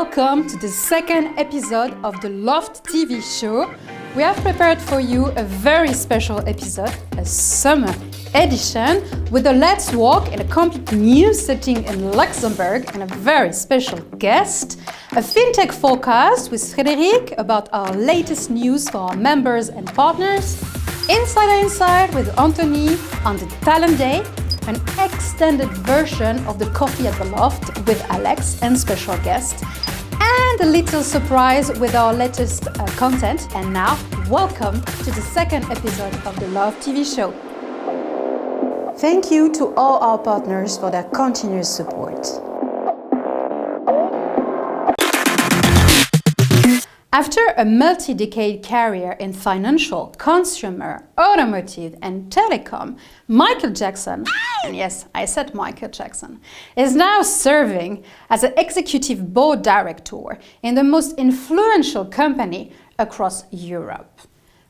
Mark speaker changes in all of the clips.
Speaker 1: Welcome to the second episode of the LHoFT TV show. We have prepared for you a very special episode, a summer edition, with a Let's Walk in a complete new setting in Luxembourg and a very special guest, a Fintech forecast with Frédéric about our latest news for our members and partners, Inside with Anthony on the Talent Day, an extended version of the Coffee at the LHoFT with Alex and special guests, and a little surprise with our latest content. And now, welcome to the second episode of the LHoFT TV show. Thank you to all our partners for their continuous support. After a multi-decade career in financial, consumer, automotive and telecom, Michael Jackson, and yes, I said Michael Jackson, is now serving as an executive board director in the most influential company across Europe.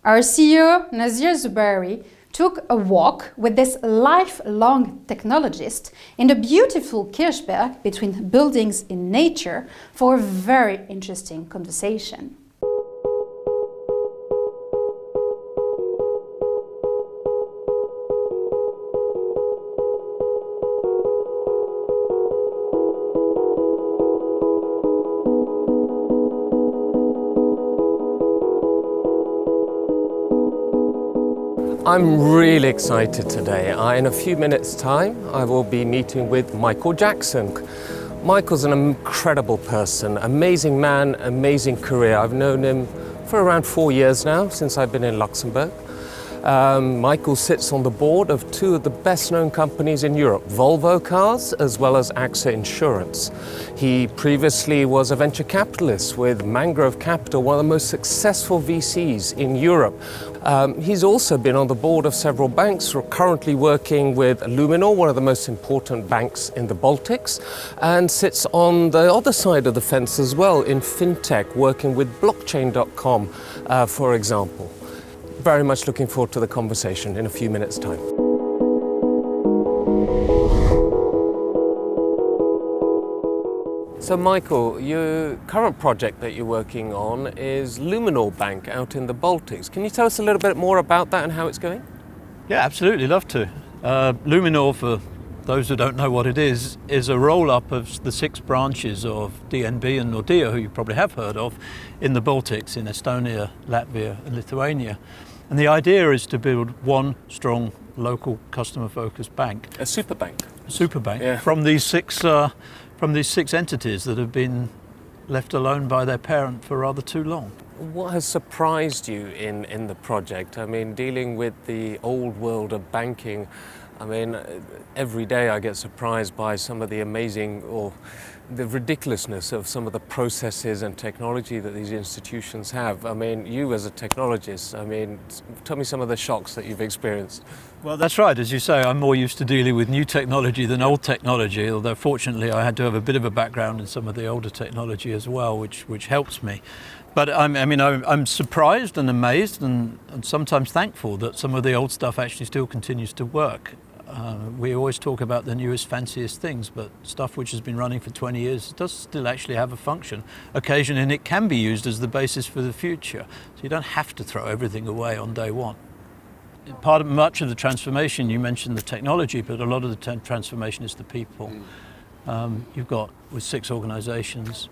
Speaker 1: Our CEO, Nazir Zubairi, took a walk with this lifelong technologist in the beautiful Kirchberg between buildings in nature for a very interesting conversation.
Speaker 2: I'm really excited today. In a few minutes' time, I will be meeting with Michael Jackson. Michael's an incredible person, amazing man, amazing career. I've known him for around 4 years now, since I've been in Luxembourg. Michael sits on the board of two of the best-known companies in Europe, Volvo Cars as well as AXA Insurance. He previously was a venture capitalist with Mangrove Capital, one of the most successful VCs in Europe. He's also been on the board of several banks. We're currently working with Luminor, one of the most important banks in the Baltics, and sits on the other side of the fence as well in Fintech, working with blockchain.com, for example. Very much looking forward to the conversation in a few minutes' time. So Michael, your current project that you're working on is Luminor Bank out in the Baltics. Can you tell us a little bit more about that and how it's going?
Speaker 3: Yeah, absolutely, love to. Luminor, for those who don't know what it is a roll-up of the 6 branches of DNB and Nordea, who you probably have heard of, in the Baltics, in Estonia, Latvia and Lithuania. And the idea is to build one strong, local, customer-focused bank.
Speaker 2: A super bank.
Speaker 3: A super bank,
Speaker 2: yeah.
Speaker 3: From these six entities that have been left alone by their parent for rather too long.
Speaker 2: What has surprised you in the project? I mean, dealing with the old world of banking, I mean, every day I get surprised by some of the amazing or the ridiculousness of some of the processes and technology that these institutions have. I mean, you as a technologist, I mean, tell me some of the shocks that you've experienced.
Speaker 3: Well, that's right. As you say, I'm more used to dealing with new technology than old technology, although fortunately I had to have a bit of a background in some of the older technology as well, which helps me. But I'm surprised and amazed and sometimes thankful that some of the old stuff actually still continues to work. We always talk about the newest, fanciest things, but stuff which has been running for 20 years does still actually have a function. Occasionally it can be used as the basis for the future, so you don't have to throw everything away on day one. Much of the transformation, you mentioned the technology, but a lot of the transformation is the people. You've got, with 6 organisations,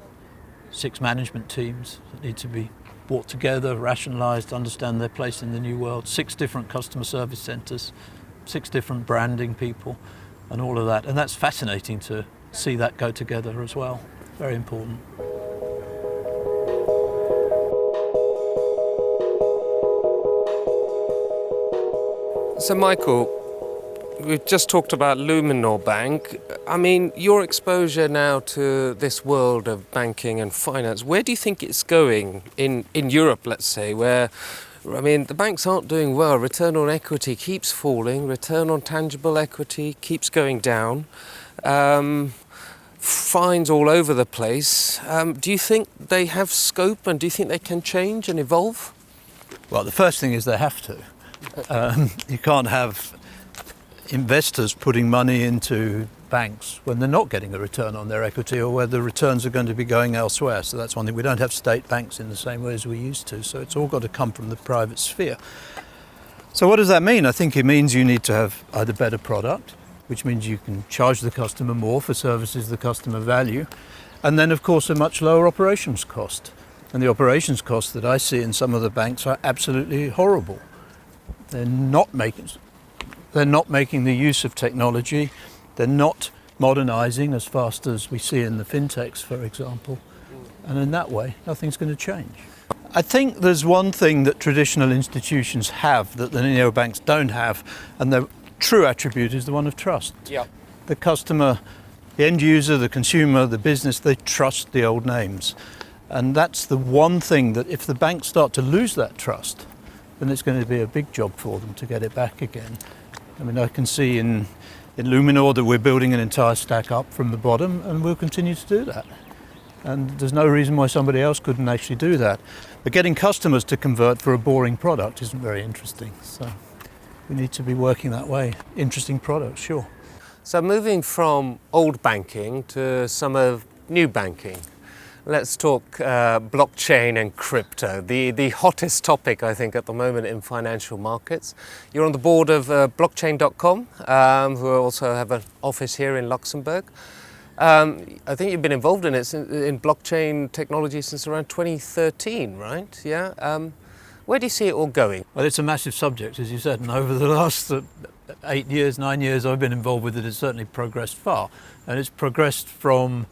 Speaker 3: 6 management teams that need to be brought together, rationalised, understand their place in the new world, 6 different customer service centres, 6 different branding people and all of that. And that's fascinating to see that go together as well. Very important.
Speaker 2: So Michael, we've just talked about Luminor Bank. I mean, your exposure now to this world of banking and finance, where do you think it's going in Europe, let's say, where I mean, the banks aren't doing well. Return on equity keeps falling. Return on tangible equity keeps going down. Fines all over the place. Do you think they have scope, and do you think they can change and evolve?
Speaker 3: Well, the first thing is they have to. You can't have investors putting money into banks when they're not getting a return on their equity or where the returns are going to be going elsewhere. So that's one thing. We don't have state banks in the same way as we used to. So it's all got to come from the private sphere. So what does that mean? I think it means you need to have either better product, which means you can charge the customer more for services the customer value, and then of course a much lower operations cost. And the operations costs that I see in some of the banks are absolutely horrible. They're not making the use of technology. They're not modernizing as fast as we see in the fintechs, for example. And in that way, nothing's going to change. I think there's one thing that traditional institutions have that the neobanks don't have, and their true attribute is the one of trust.
Speaker 2: Yeah.
Speaker 3: The customer, the end user, the consumer, the business, they trust the old names. And that's the one thing that if the banks start to lose that trust, then it's going to be a big job for them to get it back again. I mean, I can see in Luminor that we're building an entire stack up from the bottom, and we'll continue to do that. And there's no reason why somebody else couldn't actually do that. But getting customers to convert for a boring product isn't very interesting. So we need to be working that way. Interesting products, sure.
Speaker 2: So moving from old banking to some of new banking. Let's talk blockchain and crypto, the hottest topic, I think, at the moment in financial markets. You're on the board of blockchain.com, who also have an office here in Luxembourg. I think you've been involved in it in blockchain technology since around 2013, right? Yeah. Where do you see it all going?
Speaker 3: Well, it's a massive subject, as you said, and over the last 8 years, 9 years I've been involved with it, it's certainly progressed far. And it's progressed from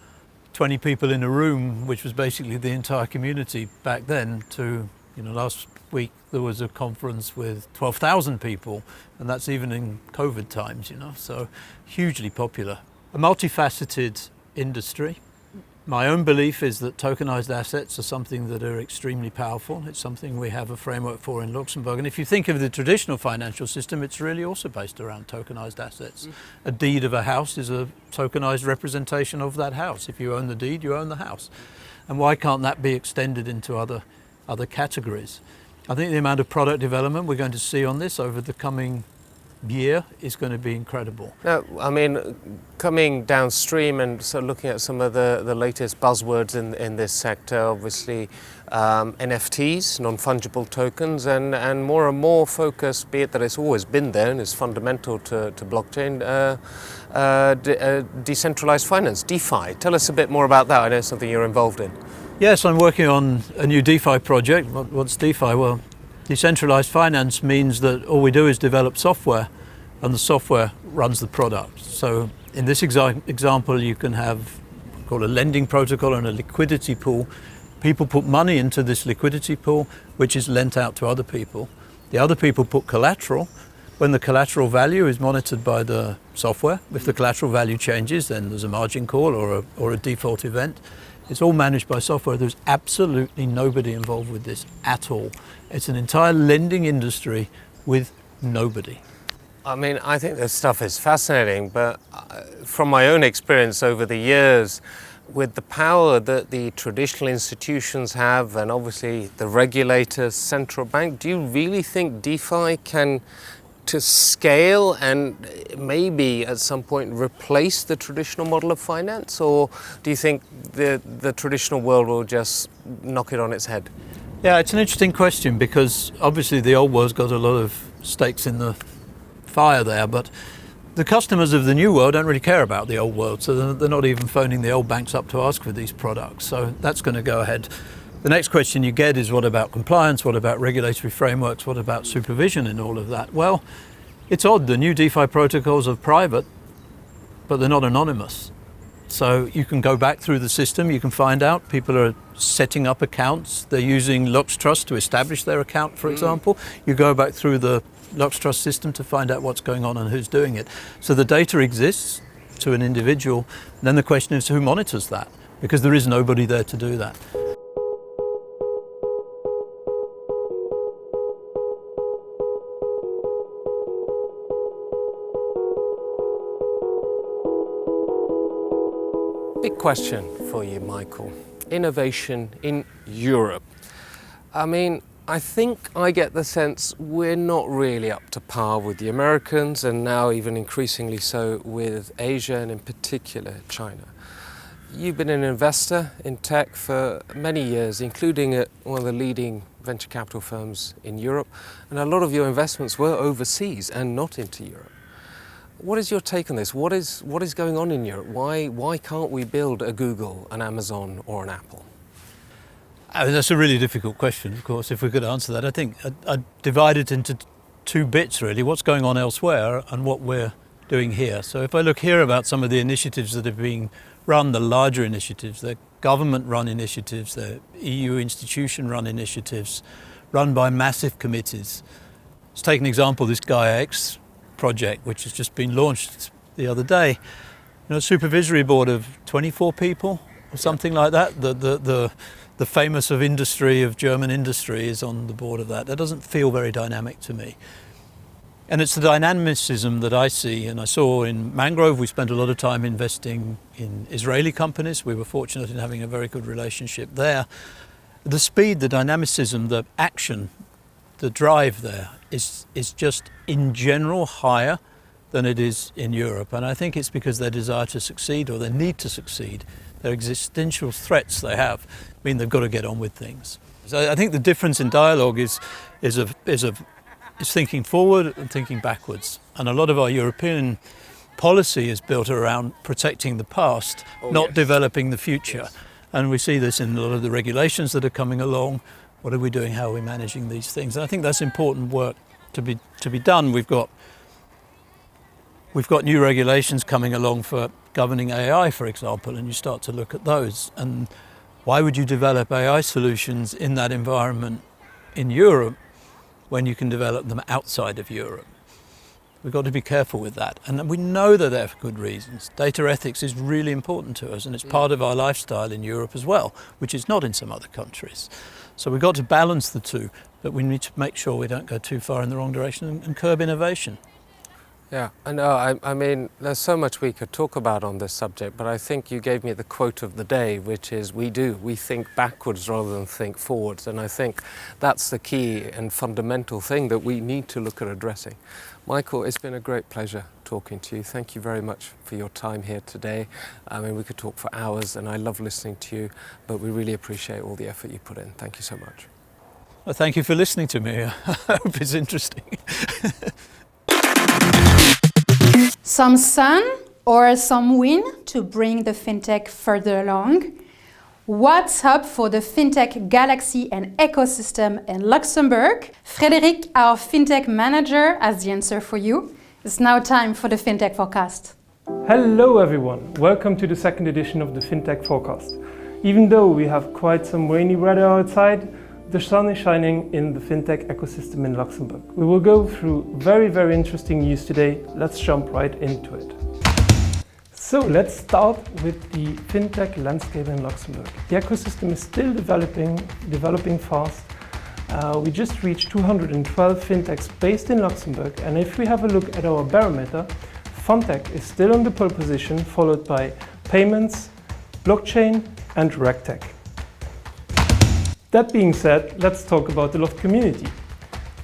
Speaker 3: 20 people in a room, which was basically the entire community back then, to, last week there was a conference with 12,000 people, and that's even in COVID times, so hugely popular. A multifaceted industry. My own belief is that tokenized assets are something that are extremely powerful. It's something we have a framework for in Luxembourg. And if you think of the traditional financial system, it's really also based around tokenized assets. A deed of a house is a tokenized representation of that house. If you own the deed, you own the house. And why can't that be extended into other categories? I think the amount of product development we're going to see on this over the coming year is going to be incredible.
Speaker 2: Now, I mean, coming downstream and so looking at some of the latest buzzwords in this sector, obviously NFTs, non-fungible tokens, and more focus, be it that it's always been there and is fundamental to blockchain, decentralized finance, DeFi. Tell us a bit more about that. I know it's something you're involved in.
Speaker 3: Yes, I'm working on a new DeFi project. What's DeFi? Well, decentralized finance means that all we do is develop software, and the software runs the product. So in this example, you can have called a lending protocol and a liquidity pool. People put money into this liquidity pool, which is lent out to other people. The other people put collateral. When the collateral value is monitored by the software, if the collateral value changes, then there's a margin call or a default event. It's all managed by software. There's absolutely nobody involved with this at all. It's an entire lending industry with nobody.
Speaker 2: I mean, I think this stuff is fascinating, but from my own experience over the years, with the power that the traditional institutions have and obviously the regulators, central bank, do you really think DeFi can to scale and maybe at some point replace the traditional model of finance? Or do you think the traditional world will just knock it on its head?
Speaker 3: Yeah, it's an interesting question because obviously the old world's got a lot of stakes in the fire there, but the customers of the new world don't really care about the old world, so they're not even phoning the old banks up to ask for these products. So that's going to go ahead. The next question you get is, what about compliance? What about regulatory frameworks? What about supervision in all of that? Well, it's odd. The new DeFi protocols are private, but they're not anonymous. So you can go back through the system, you can find out people are setting up accounts. They're using LuxTrust to establish their account, for example. You go back through the LuxTrust system to find out what's going on and who's doing it. So the data exists to an individual. And then the question is, who monitors that? Because there is nobody there to do that.
Speaker 2: Big question for you, Michael. Innovation in Europe. I mean, I think I get the sense we're not really up to par with the Americans, and now even increasingly so with Asia and in particular China. You've been an investor in tech for many years, including at one of the leading venture capital firms in Europe, and a lot of your investments were overseas and not into Europe. What is your take on this? What is going on in Europe? Why can't we build a Google, an Amazon or an Apple?
Speaker 3: I mean, that's a really difficult question, of course, if we could answer that. I think I'd divide it into two bits, really, what's going on elsewhere and what we're doing here. So if I look here about some of the initiatives that are being run, the larger initiatives, they're government-run initiatives, they're EU institution-run initiatives, run by massive committees. Let's take an example, this Gaia-X project, which has just been launched the other day. You know, a supervisory board of 24 people or something like that. The famous of German industry is on the board of that. That doesn't feel very dynamic to me. And it's the dynamicism that I see, and I saw in Mangrove. We spent a lot of time investing in Israeli companies. We were fortunate in having a very good relationship there. The speed, the dynamicism, the action, the drive there is just in general higher than it is in Europe. And I think it's because their desire to succeed, or their need to succeed, their existential threats they have, mean they've got to get on with things. So I think the difference in dialogue is thinking forward and thinking backwards. And a lot of our European policy is built around protecting the past, not developing the future. Yes. And we see this in a lot of the regulations that are coming along. What are we doing? How are we managing these things? And I think that's important work to be done. We've got new regulations coming along for governing AI, for example, and you start to look at those. And why would you develop AI solutions in that environment in Europe when you can develop them outside of Europe? We've got to be careful with that. And we know they're there for good reasons. Data ethics is really important to us, and it's part of our lifestyle in Europe as well, which is not in some other countries. So we've got to balance the two, but we need to make sure we don't go too far in the wrong direction and curb innovation.
Speaker 2: Yeah, I know. I mean, there's so much we could talk about on this subject, but I think you gave me the quote of the day, which is we think backwards rather than think forwards. And I think that's the key and fundamental thing that we need to look at addressing. Michael, it's been a great pleasure talking to you. Thank you very much for your time here today. I mean, we could talk for hours, and I love listening to you, but we really appreciate all the effort you put in. Thank you so much.
Speaker 3: Well, thank you for listening to me. I hope it's interesting.
Speaker 1: Some sun or some wind to bring the fintech further along. What's up for the fintech galaxy and ecosystem in Luxembourg? Frédéric, our fintech manager, has the answer for you. It's now time for the fintech forecast.
Speaker 4: Hello everyone, welcome to the second edition of the fintech forecast. Even though we have quite some rainy weather outside, the sun is shining in the fintech ecosystem in Luxembourg. We will go through very interesting news today. Let's jump right into it. So let's start with the fintech landscape in Luxembourg. The ecosystem is still developing fast. We just reached 212 fintechs based in Luxembourg, and if we have a look at our barometer, Fintech is still on the pole position, followed by payments, blockchain and RegTech. That being said, let's talk about the LHoFT community.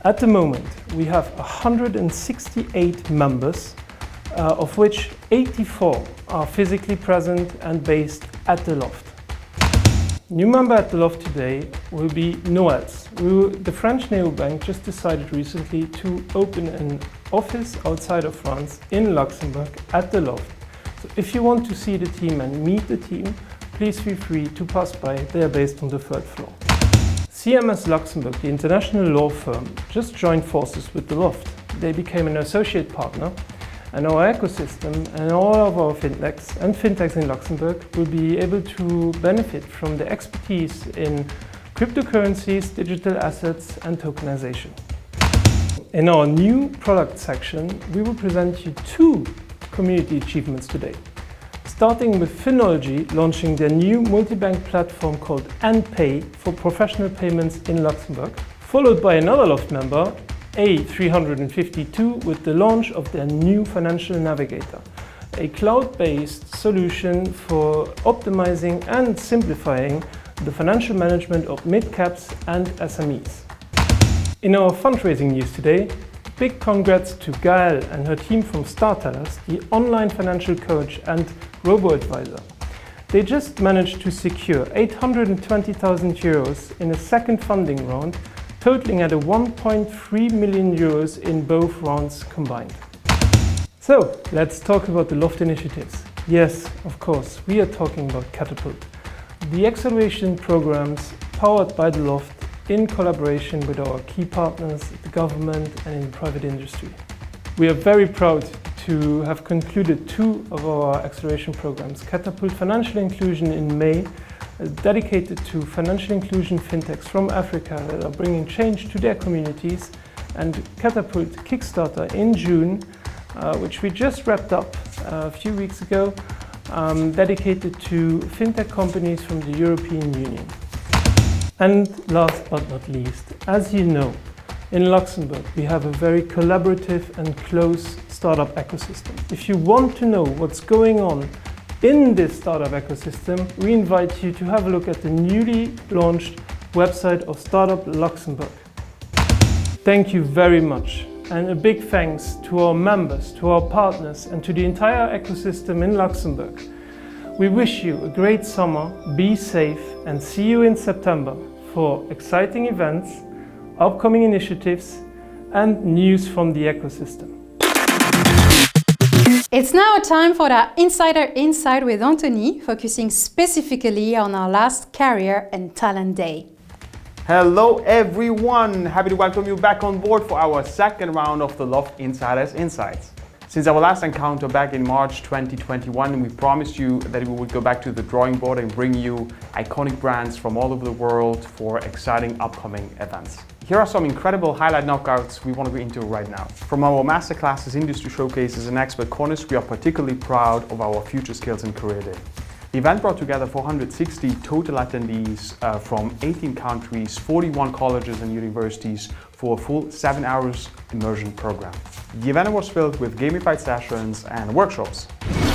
Speaker 4: At the moment, we have 168 members, of which 84 are physically present and based at the LHoFT. New member at the LHoFT today will be Noels. The French neobank just decided recently to open an office outside of France in Luxembourg at the LHoFT. So if you want to see the team and meet the team, please feel free to pass by. They are based on the 3rd floor. CMS Luxembourg, the international law firm, just joined forces with the LHoFT. They became an associate partner, and our ecosystem and all of our fintechs in Luxembourg will be able to benefit from the expertise in cryptocurrencies, digital assets and tokenization. In our new product section, we will present you 2 community achievements today. Starting with Finology launching their new multi-bank platform called nPay for professional payments in Luxembourg, followed by another LHoFT member, A352, with the launch of their new Financial Navigator, a cloud-based solution for optimizing and simplifying the financial management of mid-caps and SMEs. In our fundraising news today, big congrats to Gael and her team from StarTellers, the online financial coach and robo-advisor. They just managed to secure 820,000 euros in a second funding round, totaling at 1.3 million euros in both rounds combined. So, let's talk about the LHoFT initiatives. Yes, of course, we are talking about Catapult, the acceleration programs powered by the LHoFT in collaboration with our key partners, the government and in the private industry. We are very proud to have concluded 2 of our acceleration programs, Catapult Financial Inclusion in May, dedicated to financial inclusion fintechs from Africa that are bringing change to their communities, and Catapult Kickstarter in June, which we just wrapped up a few weeks ago, dedicated to fintech companies from the European Union. And last but not least, as you know, in Luxembourg we have a very collaborative and close startup ecosystem. If you want to know what's going on in this startup ecosystem, we invite you to have a look at the newly launched website of Startup Luxembourg. Thank you very much, and a big thanks to our members, to our partners and to the entire ecosystem in Luxembourg. We wish you a great summer, be safe, and see you in September for exciting events, upcoming initiatives and news from the ecosystem.
Speaker 1: It's now time for the Insider Insight with Anthony, focusing specifically on our last Career and Talent Day.
Speaker 5: Hello everyone! Happy to welcome you back on board for our second round of the LHoFT Insiders Insights. Since our last encounter back in March 2021, we promised you that we would go back to the drawing board and bring you iconic brands from all over the world for exciting upcoming events. Here are some incredible highlight knockouts we want to go into right now. From our masterclasses, industry showcases and expert corners, we are particularly proud of our Future Skills and Career Day. The event brought together 460 total attendees from 18 countries, 41 colleges and universities for a full 7 hours immersion program. The event was filled with gamified sessions and workshops.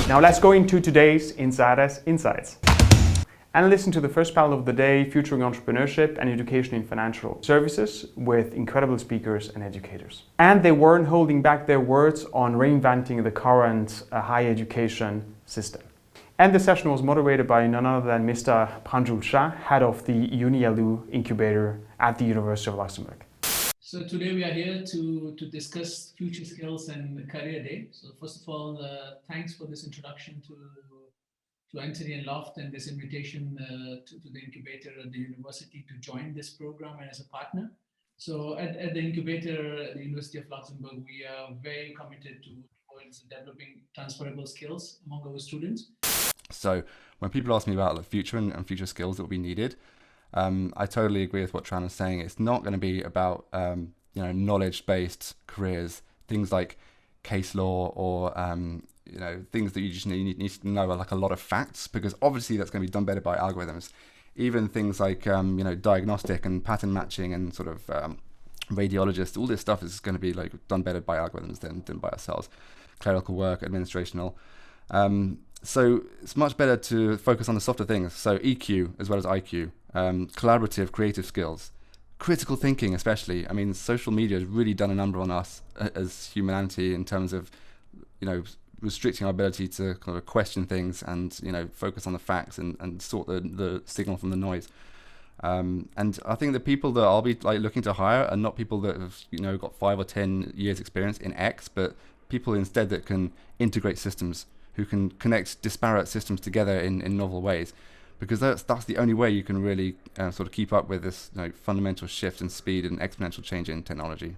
Speaker 5: Now let's go into today's Insiders Insights. And listen to the first panel of the day, featuring entrepreneurship and education in financial services with incredible speakers and educators. And they weren't holding back their words on reinventing the current higher education system. And the session was moderated by none other than Mr. Pranjul Shah, head of the UniLU incubator at the University of Luxembourg.
Speaker 6: So today we are here to discuss Future Skills and Career Day. So first of all, thanks for this introduction to Anthony and LHoFT and this invitation to the incubator at the university to join this program and as a partner. So at the incubator, the University of Luxembourg, we are very committed towards developing transferable skills among our students.
Speaker 7: So when people ask me about the future and future skills that will be needed, I totally agree with what Tran is saying. It's not going to be about knowledge-based careers, things like case law or things that you just need to know, like a lot of facts, because obviously that's going to be done better by algorithms. Even things like diagnostic and pattern matching and sort of radiologists, all this stuff is going to be like done better by algorithms than by ourselves. Clerical work, administrational. So it's much better to focus on the softer things. So EQ as well as IQ, collaborative, creative skills, critical thinking especially. I mean, social media has really done a number on us as humanity in terms of, restricting our ability to kind of question things and, focus on the facts and sort the signal from the noise. And I think the people that I'll be looking to hire are not people that have, got 5 or 10 years experience in X, but people instead that can integrate systems, who can connect disparate systems together in novel ways, because that's the only way you can really sort of keep up with this fundamental shift in speed and exponential change in technology.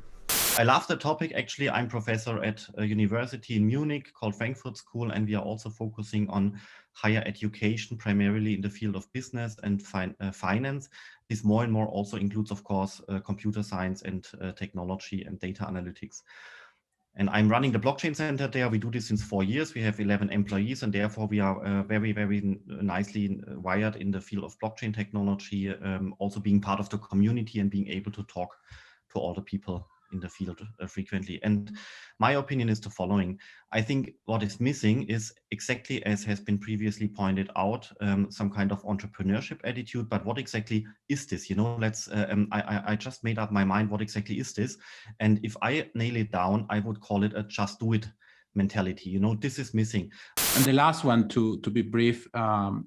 Speaker 8: I love the topic. Actually, I'm professor at a university in Munich called Frankfurt School, and we are also focusing on higher education, primarily in the field of business and finance. This more and more also includes, of course, computer science and technology and data analytics. And I'm running the blockchain center there. We do this since 4 years. We have 11 employees, and therefore we are very, very nicely wired in the field of blockchain technology, also being part of the community and being able to talk to all the people in the field frequently. And my opinion is the following. I think what is missing is exactly as has been previously pointed out, some kind of entrepreneurship attitude. But what exactly is this? You know, I just made up my mind. What exactly is this? And if I nail it down, I would call it a just do it mentality. You know, this is missing.
Speaker 9: And the last one, to be brief,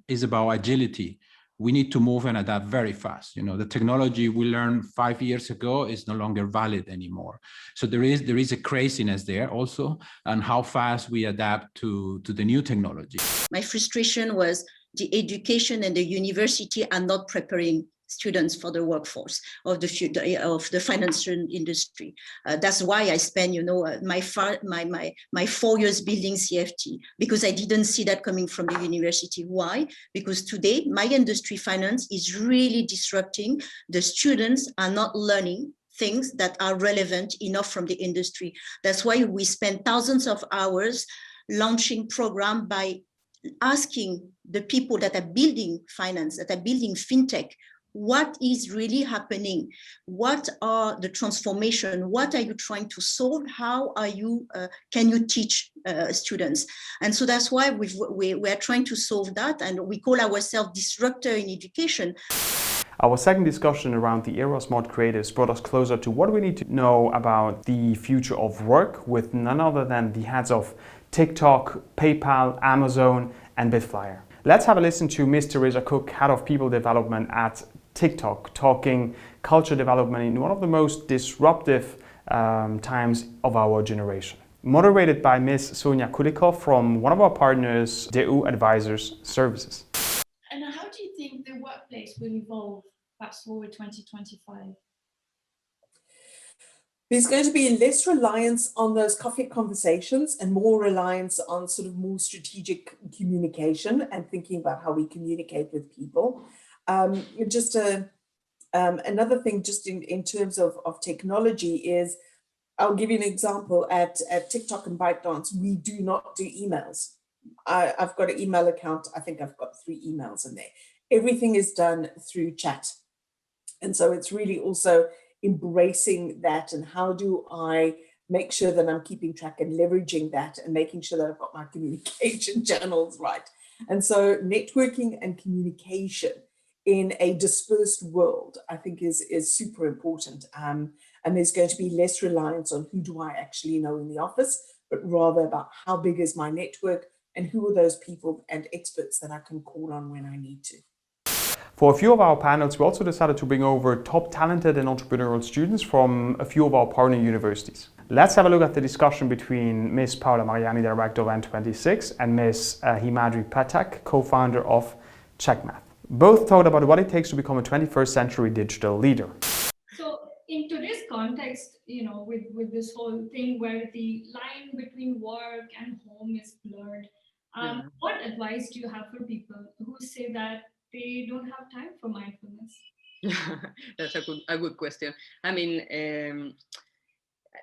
Speaker 9: is about agility. We need to move and adapt very fast. You know, the technology we learned 5 years ago is no longer valid anymore. So there is a craziness there also, and how fast we adapt to the new technology.
Speaker 10: My frustration was the education and the university are not preparing students for the workforce of the financial industry. That's why I spent, my 4 years building CFT, because I didn't see that coming from the university. Why? Because today my industry finance is really disrupting. The students are not learning things that are relevant enough from the industry. That's why we spend thousands of hours launching program by asking the people that are building finance, that are building fintech, what is really happening? What are the transformation? What are you trying to solve? How are you? Can you teach students? And so that's why we are trying to solve that, and we call ourselves disruptor in education.
Speaker 5: Our second discussion around the era of smart creatives brought us closer to what we need to know about the future of work with none other than the heads of TikTok, PayPal, Amazon, and Bitflyer. Let's have a listen to Ms. Teresa Cook, Head of People Development at TikTok, talking culture development in one of the most disruptive times of our generation. Moderated by Ms. Sonia Kulikov from one of our partners, DU Advisors Services.
Speaker 11: And how do you think the workplace will evolve fast forward 2025?
Speaker 12: There's going to be less reliance on those coffee conversations and more reliance on sort of more strategic communication and thinking about how we communicate with people. Another thing just in terms of technology is, I'll give you an example. At TikTok and ByteDance, we do not do emails. I've got an email account. I think I've got 3 emails in there. Everything is done through chat. And so it's really also embracing that, and how do I make sure that I'm keeping track and leveraging that and making sure that I've got my communication channels right. And so networking and communication in a dispersed world, I think is super important. And there's going to be less reliance on who do I actually know in the office, but rather about how big is my network and who are those people and experts that I can call on when I need to.
Speaker 5: For a few of our panels, we also decided to bring over top talented and entrepreneurial students from a few of our partner universities. Let's have a look at the discussion between Ms. Paola Mariani, Director of N26, and Ms. Himadri Patak, co-founder of Checkmath. Both talked about what it takes to become a 21st century digital leader.
Speaker 11: So in today's context, with this whole thing where the line between work and home is blurred, what advice do you have for people who say that they don't have time for mindfulness?
Speaker 13: That's a good question. I mean,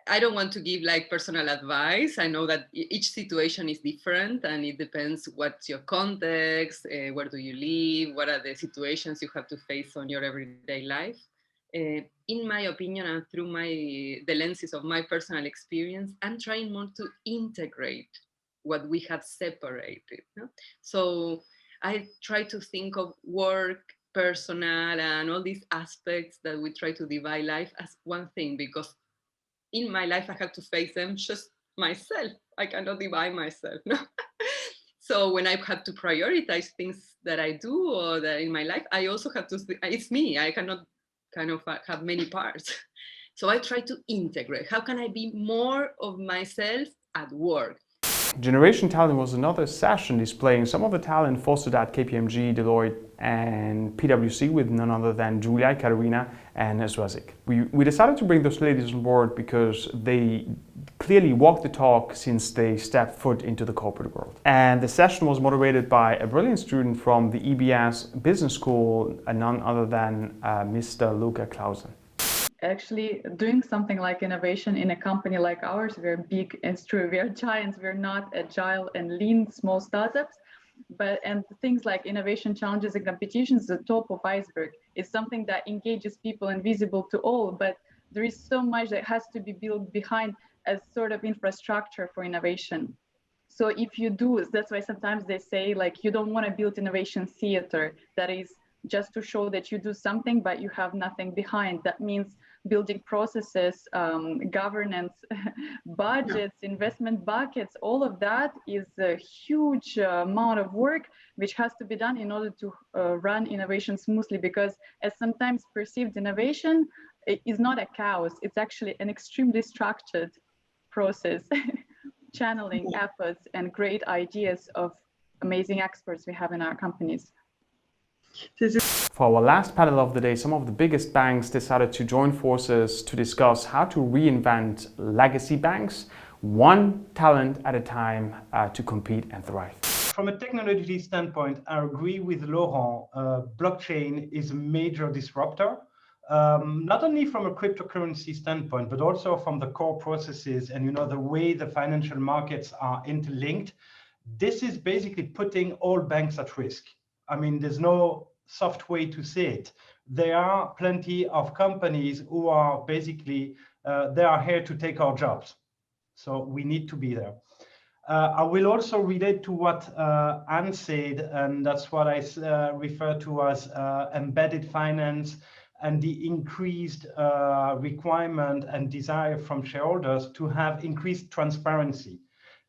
Speaker 13: I don't want to give like personal advice. I know that each situation is different and it depends what's your context, where do you live, what are the situations you have to face on your everyday life. In my opinion, and through the lenses of my personal experience, I'm trying more to integrate what we have separated. No? So I try to think of work, personal, and all these aspects that we try to divide life as one thing, because in my life, I have to face them just myself. I cannot divide myself. No? So when I have to prioritize things that I do or that in my life, I also have to, it's me. I cannot kind of have many parts. So I try to integrate. How can I be more of myself at work?
Speaker 5: Generation Talent was another session displaying some of the talent fostered at KPMG, Deloitte, and PwC with none other than Julia, Katerina, and Zwazik. We decided to bring those ladies on board because they clearly walk the talk since they stepped foot into the corporate world. And the session was moderated by a brilliant student from the EBS Business School, none other than Mr. Luca Clausen.
Speaker 14: Actually, doing something like innovation in a company like ours, we're big, it's true, we're giants, we're not agile and lean small startups, and things like innovation challenges and competitions, the top of iceberg. It's something that engages people and visible to all, but there is so much that has to be built behind as sort of infrastructure for innovation. So if you do, that's why sometimes they say, like, you don't want to build innovation theater that is just to show that you do something, but you have nothing behind. That means building processes, governance, budgets, investment buckets, all of that is a huge amount of work which has to be done in order to run innovation smoothly, because as sometimes perceived, innovation is not a chaos, it's actually an extremely structured process, channeling efforts and great ideas of amazing experts we have in our companies.
Speaker 5: For our last panel of the day, some of the biggest banks decided to join forces to discuss how to reinvent legacy banks, one talent at a time, to compete and thrive.
Speaker 15: From a technology standpoint, I agree with Laurent. Blockchain is a major disruptor, not only from a cryptocurrency standpoint, but also from the core processes and the way the financial markets are interlinked. This is basically putting all banks at risk. I mean, there's no soft way to say it. There are plenty of companies who are basically, they are here to take our jobs. So we need to be there. I will also relate to what Anne said, and that's what I refer to as embedded finance and the increased requirement and desire from shareholders to have increased transparency.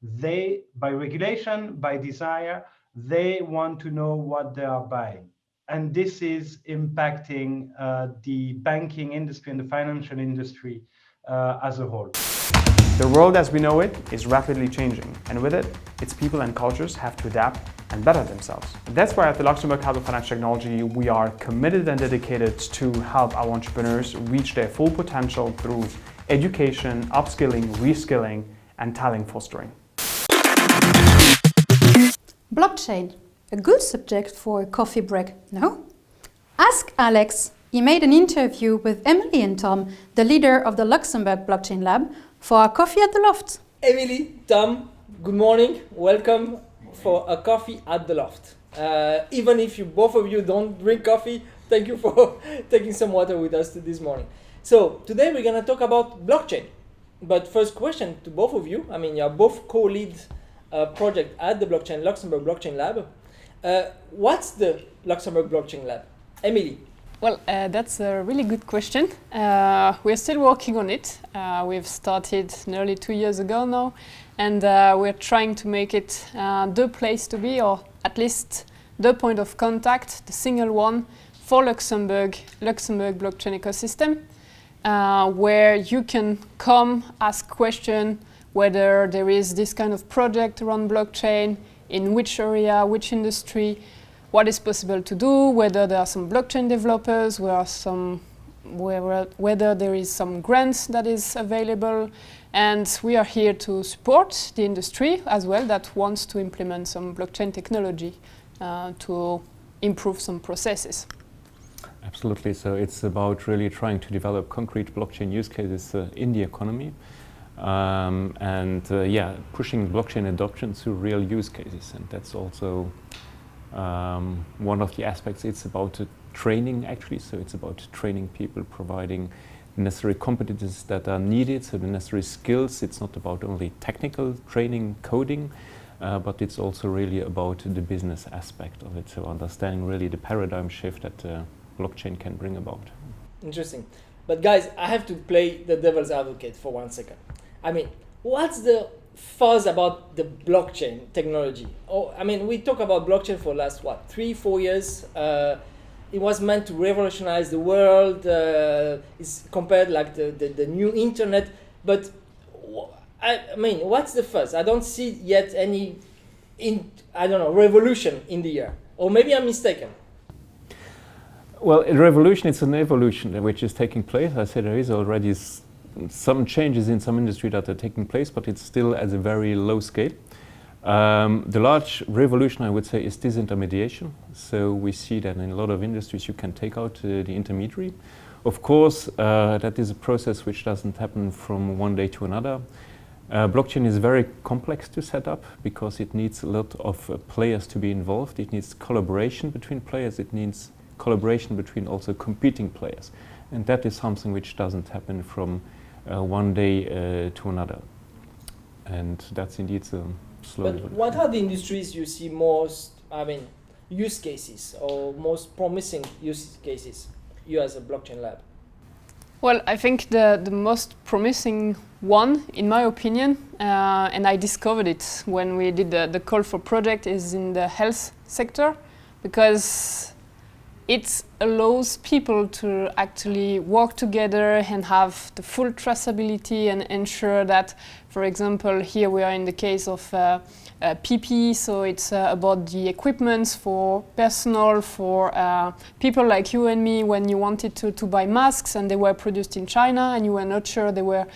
Speaker 15: They, by regulation, by desire, they want to know what they are buying. And this is impacting the banking industry and the financial industry as a whole.
Speaker 5: The world as we know it is rapidly changing, and with it, its people and cultures have to adapt and better themselves. That's why at the Luxembourg House of Financial Technology, we are committed and dedicated to help our entrepreneurs reach their full potential through education, upskilling, reskilling, and talent fostering.
Speaker 1: Blockchain, a good subject for a coffee break, no? Ask Alex. He made an interview with Emily and Tom, the leader of the Luxembourg Blockchain Lab, for a coffee at the LHoFT.
Speaker 16: Emily, Tom, good morning. Welcome for a coffee at the LHoFT. Even if both of you don't drink coffee, thank you for taking some water with us this morning. So today we're going to talk about blockchain. But first question to both of you. I mean, you're both co-lead project at the Luxembourg Blockchain Lab. What's the Luxembourg Blockchain Lab? Emily.
Speaker 17: Well, that's a really good question. We're still working on it. We've started nearly 2 years ago now, and we're trying to make it the place to be, or at least the point of contact, the single one for Luxembourg blockchain ecosystem, where you can come ask questions whether there is this kind of project around blockchain, in which area, which industry, what is possible to do, whether there are some blockchain developers, whether there is some grants that is available. And we are here to support the industry as well that wants to implement some blockchain technology to improve some processes.
Speaker 18: Absolutely. So it's about really trying to develop concrete blockchain use cases in the economy. Pushing blockchain adoption to real use cases. And that's also one of the aspects. It's about training, actually. So it's about training people, providing the necessary competencies that are needed, so the necessary skills. It's not about only technical training, coding, but it's also really about the business aspect of it. So understanding really the paradigm shift that blockchain can bring about.
Speaker 16: Interesting. But guys, I have to play the devil's advocate for 1 second. I mean, what's the fuzz about the blockchain technology? We talk about blockchain for the last, 3-4 years. It was meant to revolutionize the world. It's compared like the new internet. But what's the fuzz? I don't see yet any, revolution in the air. Or maybe I'm mistaken.
Speaker 18: Well, a revolution, it's an evolution which is taking place. I said there is already some changes in some industry that are taking place, but it's still at a very low scale. The large revolution, I would say, is disintermediation. So we see that in a lot of industries you can take out the intermediary. Of course, that is a process which doesn't happen from one day to another. Blockchain is very complex to set up because it needs a lot of players to be involved. It needs collaboration between players. It needs collaboration between also competing players. And that is something which doesn't happen from one day to another. And that's indeed slow.
Speaker 16: But what are the industries you see most, use cases or most promising use cases, you as a blockchain lab?
Speaker 17: Well, I think the most promising one, in my opinion, and I discovered it when we did the call for project, is in the health sector, because it allows people to actually work together and have the full traceability and ensure that, for example, here we are in the case of PPE, so it's about the equipment for personal, for people like you and me when you wanted to buy masks and they were produced in China and you were not sure they were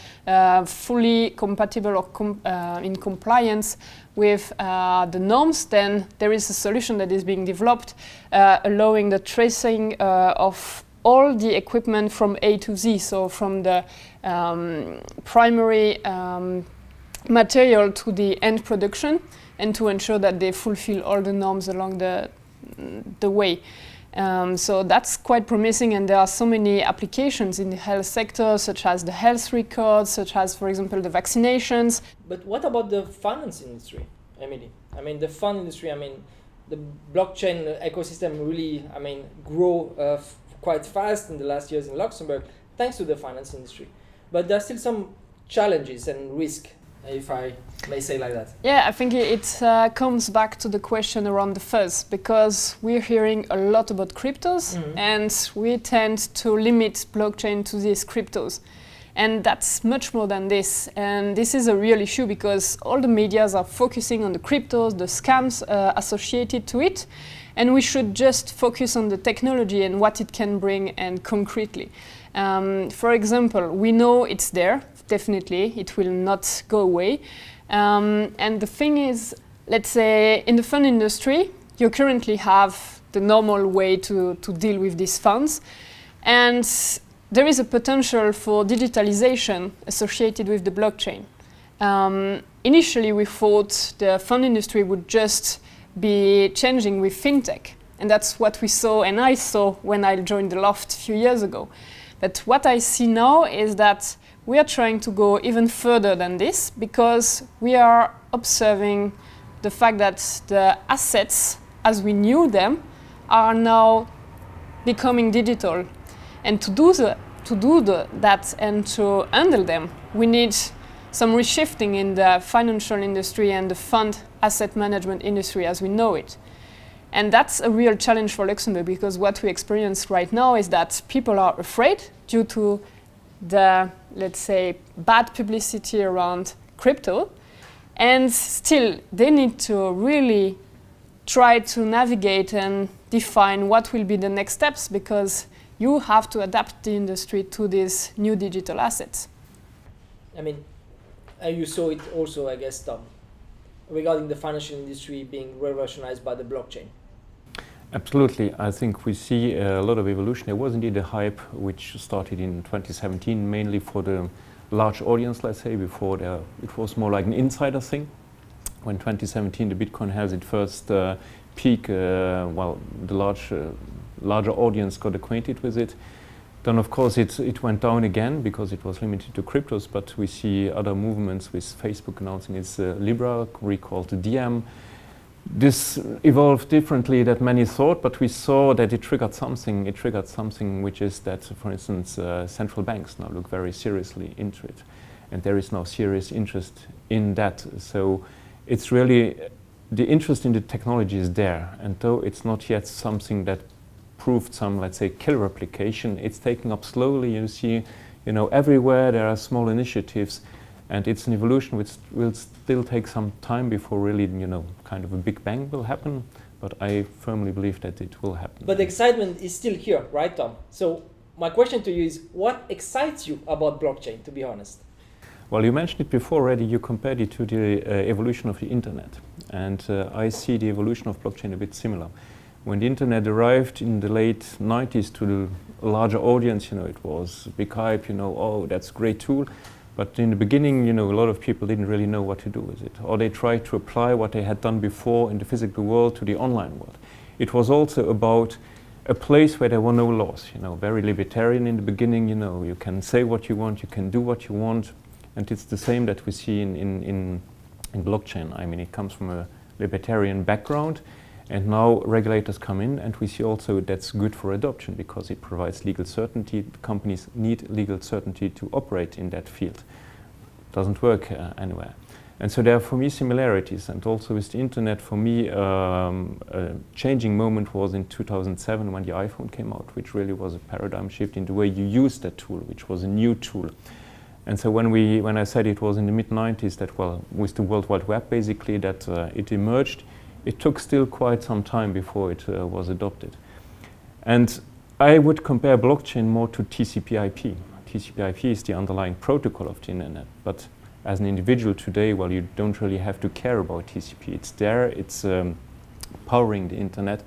Speaker 17: fully compatible or in compliance with the norms, then there is a solution that is being developed allowing the tracing of all the equipment from A to Z, so from the primary material to the end production, and to ensure that they fulfill all the norms along the way. So that's quite promising, and there are so many applications in the health sector, such as the health records, such as, for example, the vaccinations.
Speaker 16: But what about the finance industry, Emily? The fund industry, the blockchain ecosystem really, grow quite fast in the last years in Luxembourg, thanks to the finance industry. But there are still some challenges and risk, if I may say like that.
Speaker 17: Yeah, I think it comes back to the question around the fuzz, because we're hearing a lot about cryptos, and we tend to limit blockchain to these cryptos. And that's much more than this. And this is a real issue because all the medias are focusing on the cryptos, the scams associated to it. And we should just focus on the technology and what it can bring, and concretely. For example, we know it's there, definitely, it will not go away. And the thing is, let's say in the fund industry, you currently have the normal way to deal with these funds. And there is a potential for digitalization associated with the blockchain. Initially, we thought the fund industry would just be changing with Fintech. And that's what we saw, and I saw when I joined the LHoFT a few years ago. But what I see now is that we are trying to go even further than this, because we are observing the fact that the assets, as we knew them, are now becoming digital. And to do that and to handle them, we need some reshifting in the financial industry and the fund asset management industry as we know it. And that's a real challenge for Luxembourg, because what we experience right now is that people are afraid due to the, let's say, bad publicity around crypto. And still, they need to really try to navigate and define what will be the next steps, because you have to adapt the industry to these new digital assets.
Speaker 16: You saw it also, I guess, Tom, regarding the financial industry being revolutionized by the blockchain.
Speaker 18: Absolutely. I think we see a lot of evolution. There was indeed a hype which started in 2017, mainly for the large audience, let's say. Before it was more like an insider thing. When 2017 the Bitcoin has its first peak, the larger audience got acquainted with it. Then of course it went down again because it was limited to cryptos, but we see other movements with Facebook announcing its Libra, recalled Diem. This evolved differently than many thought, but we saw that it triggered something. It triggered something which is that, for instance, central banks now look very seriously into it. And there is now serious interest in that. So it's really, the interest in the technology is there. And though it's not yet something that proved some, let's say, killer application, it's taking up slowly. You see, everywhere there are small initiatives. And it's an evolution which will still take some time before really, kind of a big bang will happen. But I firmly believe that it will happen.
Speaker 16: But the excitement is still here, right, Tom? So my question to you is, what excites you about blockchain, to be honest?
Speaker 18: Well, you mentioned it before already. You compared it to the evolution of the internet. And I see the evolution of blockchain a bit similar. When the internet arrived in the late 90s to the larger audience, it was a big hype, oh, that's a great tool. But in the beginning, a lot of people didn't really know what to do with it. Or they tried to apply what they had done before in the physical world to the online world. It was also about a place where there were no laws, you know, very libertarian in the beginning, you know, you can say what you want, you can do what you want, and it's the same that we see in blockchain. I mean, it comes from a libertarian background, and now regulators come in, and we see also that's good for adoption because it provides legal certainty. Companies need legal certainty to operate in that field. It doesn't work anywhere. And so there are, for me, similarities. And also with the internet, for me, a changing moment was in 2007 when the iPhone came out, which really was a paradigm shift in the way you use that tool, which was a new tool. And so when I said it was in the mid-90s that, well, with the World Wide Web, basically, that it emerged, it took still quite some time before it was adopted. And I would compare blockchain more to TCP/IP. TCP/IP is the underlying protocol of the internet, but as an individual today, well, you don't really have to care about TCP. It's there, it's powering the internet,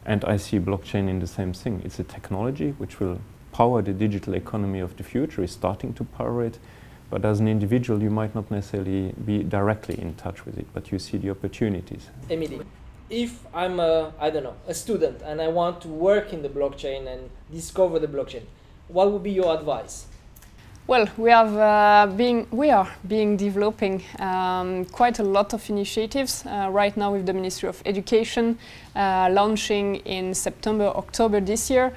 Speaker 18: and I see blockchain in the same thing. It's a technology which will power the digital economy of the future, is starting to power it, but as an individual, you might not necessarily be directly in touch with it, but you see the opportunities.
Speaker 16: Emily, if I'm a student and I want to work in the blockchain and discover the blockchain, what would be your advice?
Speaker 17: Well, we are developing quite a lot of initiatives right now with the Ministry of Education, launching in September, October this year,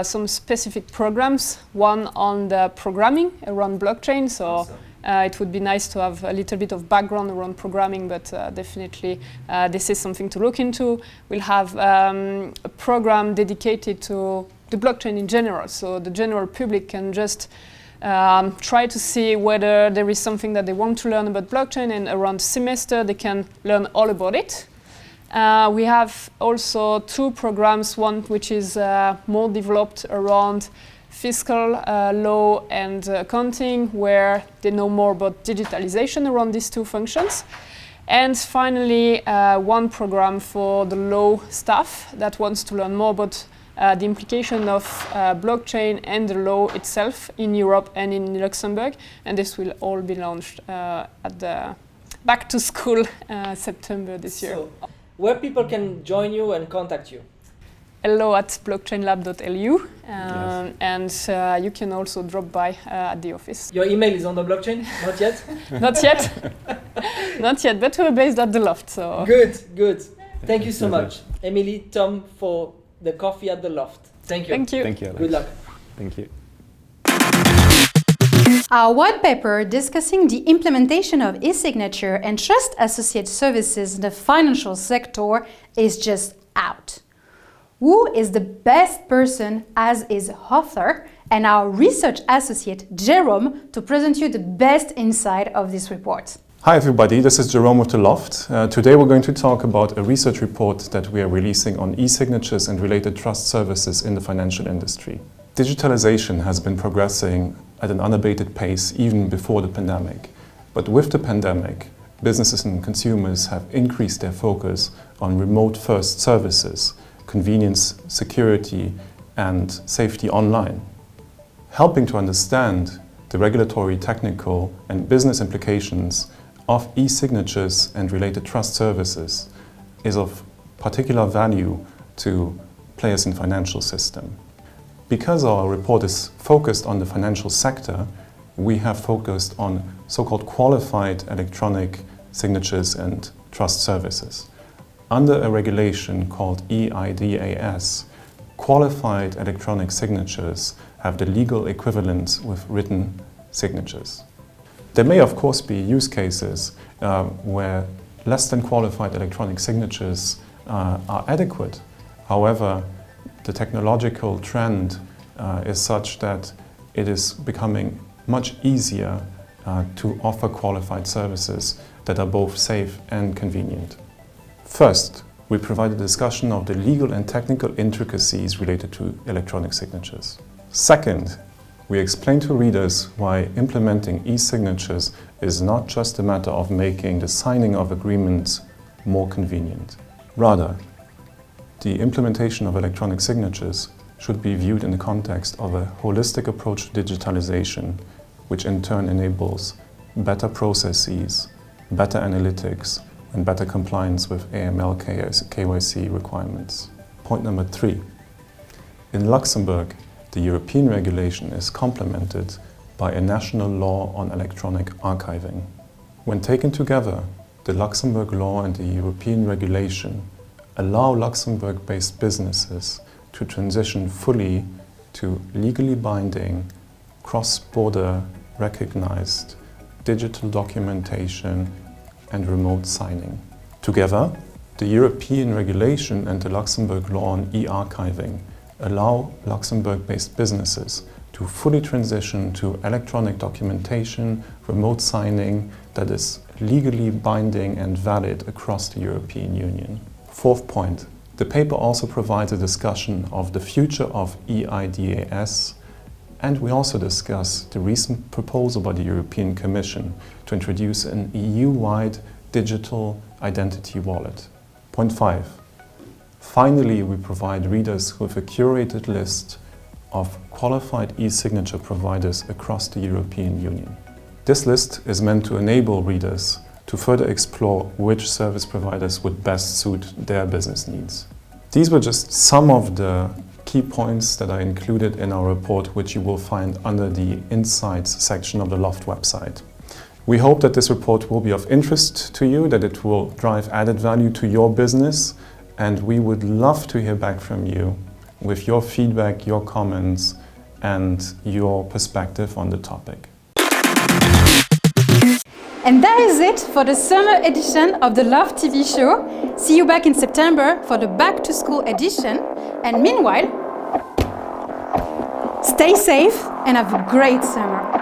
Speaker 17: some specific programs, one on the programming around blockchain. So it would be nice to have a little bit of background around programming, but definitely this is something to look into. We'll have a program dedicated to the blockchain in general, so the general public can just try to see whether there is something that they want to learn about blockchain, and around semester they can learn all about it. We have also two programs, one which is more developed around fiscal law and accounting, where they know more about digitalization around these two functions. And finally, one program for the law staff that wants to learn more about the implication of blockchain and the law itself in Europe and in Luxembourg, and this will all be launched at the back to school September this year.
Speaker 16: So, where people can join you and contact you?
Speaker 17: hello@blockchainlab.lu, and you can also drop by at the office.
Speaker 16: Your email is on the blockchain? Not yet?
Speaker 17: Not yet. Not yet, but we're based at the LHoFT. So.
Speaker 16: Good. Thank you so much, Emily, Tom, for the coffee at the LHoFT. Thank you.
Speaker 17: Thank you.
Speaker 18: Thank you, Alex.
Speaker 16: Good luck.
Speaker 18: Thank you.
Speaker 1: Our white paper discussing the implementation of e-signature and trust associate services in the financial sector is just out. Wu is the best person as is author and our research associate Jerome to present you the best insight of this report.
Speaker 19: Hi everybody, this is Jerome with the LHoFT. Today we're going to talk about a research report that we are releasing on e-signatures and related trust services in the financial industry. Digitalization has been progressing at an unabated pace even before the pandemic. But with the pandemic, businesses and consumers have increased their focus on remote-first services, convenience, security, and safety online. Helping to understand the regulatory, technical, and business implications of e-signatures and related trust services is of particular value to players in the financial system. Because our report is focused on the financial sector, we have focused on so-called qualified electronic signatures and trust services. Under a regulation called eIDAS, qualified electronic signatures have the legal equivalence with written signatures. There may, of course, be use cases where less than qualified electronic signatures are adequate. However, the technological trend is such that it is becoming much easier to offer qualified services that are both safe and convenient. First, we provide a discussion of the legal and technical intricacies related to electronic signatures. Second, we explain to readers why implementing e-signatures is not just a matter of making the signing of agreements more convenient. Rather, the implementation of electronic signatures should be viewed in the context of a holistic approach to digitalization, which in turn enables better processes, better analytics, and better compliance with AML KYC requirements. Point number 3. In Luxembourg, the European regulation is complemented by a national law on electronic archiving. When taken together, the Luxembourg law and the European regulation allow Luxembourg-based businesses to transition fully to legally binding, cross-border recognized digital documentation and remote signing. Together, the European regulation and the Luxembourg law on e-archiving allow Luxembourg-based businesses to fully transition to electronic documentation, remote signing that is legally binding and valid across the European Union. Fourth point, the paper also provides a discussion of the future of eIDAS, and we also discuss the recent proposal by the European Commission to introduce an EU-wide digital identity wallet. Point 5. Finally, we provide readers with a curated list of qualified e-signature providers across the European Union. This list is meant to enable readers to further explore which service providers would best suit their business needs. These were just some of the key points that are included in our report, which you will find under the Insights section of the LHoFT website. We hope that this report will be of interest to you, that it will drive added value to your business, and we would love to hear back from you with your feedback, your comments, and your perspective on the topic.
Speaker 1: And that is it for the summer edition of the LHoFT TV show. See you back in September for the Back to School edition. And meanwhile, stay safe and have a great summer.